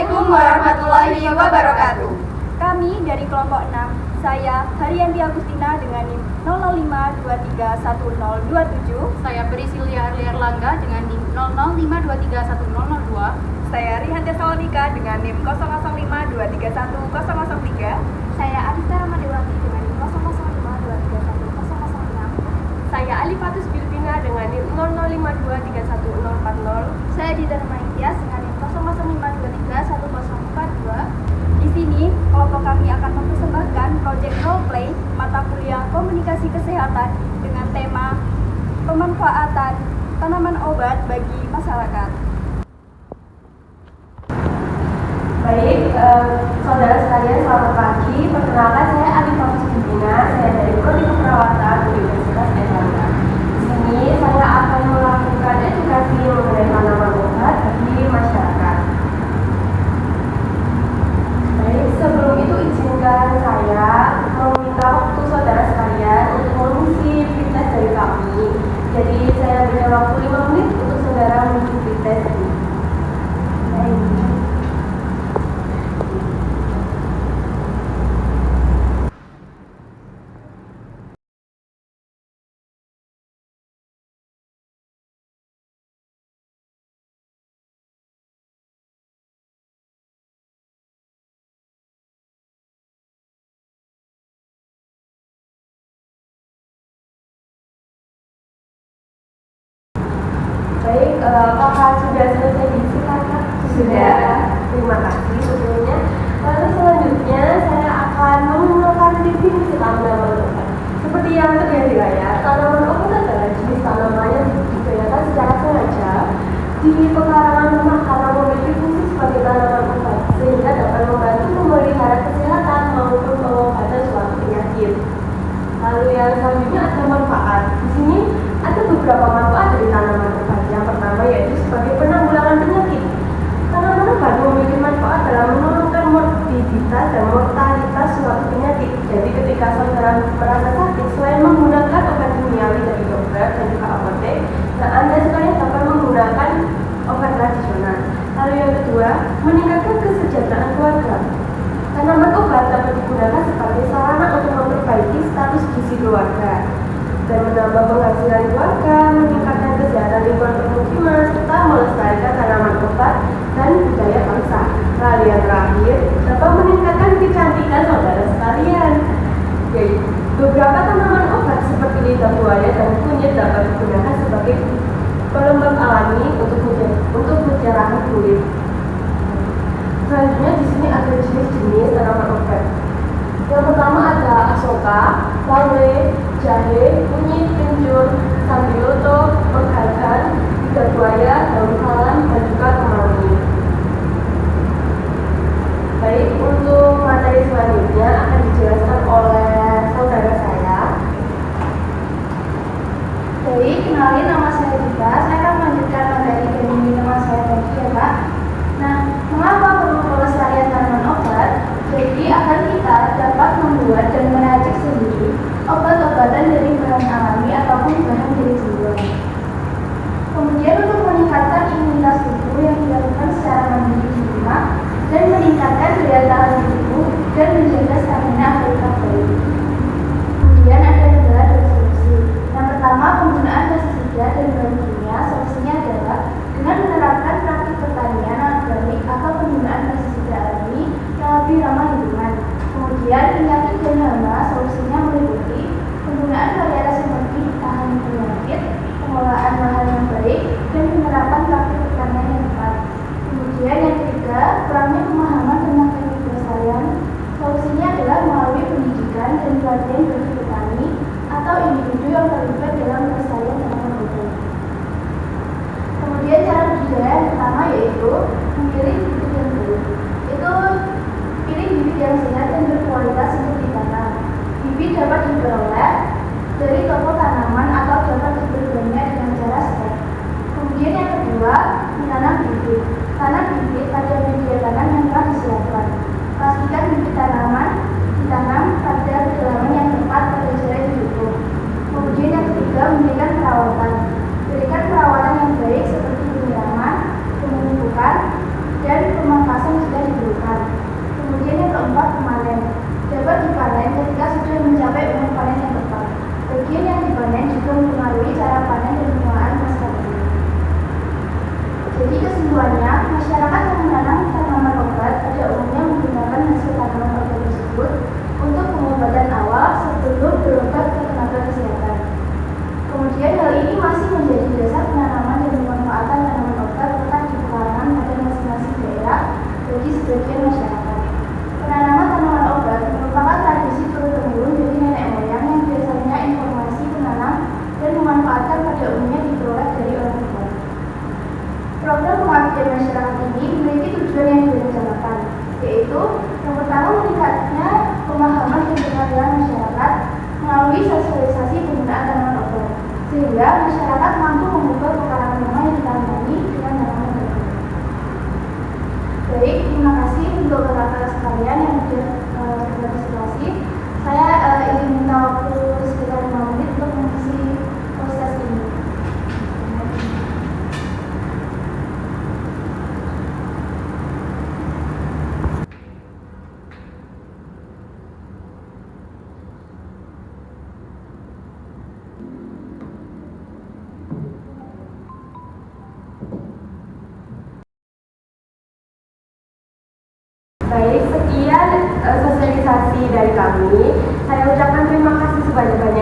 Assalamualaikum warahmatullahi wabarakatuh. Kami dari kelompok 6, saya Haryanti Agustina dengan NIM 005231027. Saya Priscilia Arlia Erlangga dengan NIM 005231002. Saya Rihanti Salonika dengan NIM 005231003. Saya Arista Ramadewati dengan NIM 005231006. Saya Alifatus Bilbina dengan NIM 005231040. Saya Dita Nurmaintias dengan NIM 005231042. Di sini, kelompok kami akan mempersembahkan proyek roleplay mata kuliah komunikasi kesehatan dengan tema pemanfaatan tanaman obat bagi masyarakat. Baik, saudara sekalian, selamat pagi. Perkenalkan, saya Alifatus Bilbina. Saya dari Prodi Keperawatan Universitas Erlangga. Di sini saya akan melakukan edukasi mengenai tanaman obat bagi masyarakat. Sebelum itu izinkan saya meminta waktu saudara sekalian untuk mengisi pretest dari kami. Jadi saya berikan waktu 5 menit untuk saudara mengisi pretest ini. Baik, apakah sudah selesai diisi, Kakak? Sudah. Terima kasih sebelumnya. Lalu selanjutnya saya akan mengenalkan definisi tanaman obat. Seperti yang terlihat di layar, tanaman obat adalah jenis tanaman yang dibudidayakan secara sengaja di pekarangan rumah karena memiliki fungsi sebagai tanaman obat, sehingga dapat membantu memelihara kesehatan maupun pengobatan suatu penyakit. Lalu yang selanjutnya ada manfaat. Di sini ada beberapa manfaat dari tanaman obat. Yang pertama yaitu sebagai penanggulangan penyakit. Tanaman obat memiliki manfaat dalam menurunkan morbiditas dan mortalitas suatu penyakit. Jadi ketika saudara merasa sakit, selain menggunakan obat kimiawi dari dokter dan juga apotek, Anda sekalian dapat menggunakan obat tradisional. Lalu yang kedua, meningkatkan kesejahteraan keluarga. Tanaman obat dapat digunakan sebagai sarana untuk memperbaiki status gizi keluarga dan menambah penghasilan keluarga, meningkatkan kesehatan lingkungan permukiman, serta melestarikan tanaman obat dan budaya bangsa. Lalu yang terakhir, dapat meningkatkan kecantikan saudara sekalian. Jadi, beberapa tanaman obat seperti lidah buaya dan kunyit dapat digunakan sebagai pelembab alami untuk mencerahkan kulit. Selanjutnya di sini ada jenis-jenis tanaman obat. Yang pertama ada asoka, laurel, jahe, kunyit, kencur, sambiloto, penggagan, lidah buaya, daun salam, dan juga kemangi. Baik, untuk materi selanjutnya akan dijelaskan oleh saudara saya. Baik, kenalin nama saya Dita. Saya akan melanjutkan materi dari nama saya tadi ya Pak. Nah, mengapa perlu pelestarian tanaman obat? Jadi agar kita dapat membuat dan meracik sendiri obat-obatan dari bahan alami ataupun bahan dari tumbuhan. Kemudian untuk meningkatkan imunitas tubuh yang dilakukan secara mandiri di rumah dan meningkatkan daya tahan tubuh dan menjaga stamina agar tetap baik. Kemudian ada beberapa dari solusi. Yang pertama, penggunaan pestisida dan bahan kimia. Solusinya adalah dengan menerapkan praktik pertanian organik atau penggunaan pestisida alami yang lebih ramah lingkungan. Kemudian penyakit dan hama, solusinya meliputi penggunaan varietas yang lebih tahan penyakit, pengelolaan lahan yang baik, dan penerapan praktik pertanian yang tepat. Kemudian yang ketiga, kurangnya pemahaman tentang teknik pelestarian. Solusinya adalah melalui pendidikan dan pelatihan bagi petani atau individu yang terlibat dalam pelestarian tanaman obat. Kemudian cara budidaya yang pertama yaitu memilih bibit yang baik. Itu pilih bibit yang sehat dan berkualitas untuk ditanam. Bibit dapat diperoleh dari toko tanaman atau dapat diperbanyak dengan cara stek. Kemudian yang kedua, menanam bibit. Tanam bibit pada media tanam yang telah disiapkan. Pastikan bibit tanaman ditanam pada kedalaman yang tepat pada jarak yang cukup. Kemudian yang ketiga, memberikan perawatan. Berikan perawatan yang baik seperti penyiraman, pemupukan, dan pemangkasan jika sebagian masyarakat. Penanaman tanaman obat merupakan tradisi turun-temurun dari nenek moyang yang biasanya informasi penanam dan memanfaatkan pada umumnya diperoleh dari orang tua. Program pengabdian masyarakat ini memiliki tujuan yang direncanakan, yaitu yang pertama meningkatnya pemahaman dan kesadaran masyarakat melalui sosialisasi penggunaan tanaman obat, sehingga masyarakat mampu mengubah pekarangan rumah yang ditangani dengan tanaman obat. Baik, terima kasih untuk kakak-kakak sekalian yang sudah berpartisipasi. Saya ingin minta waktu sekitar 5 menit untuk mengisi proses ini. Baik, sekian sosialisasi dari kami. Saya ucapkan terima kasih sebanyak-banyaknya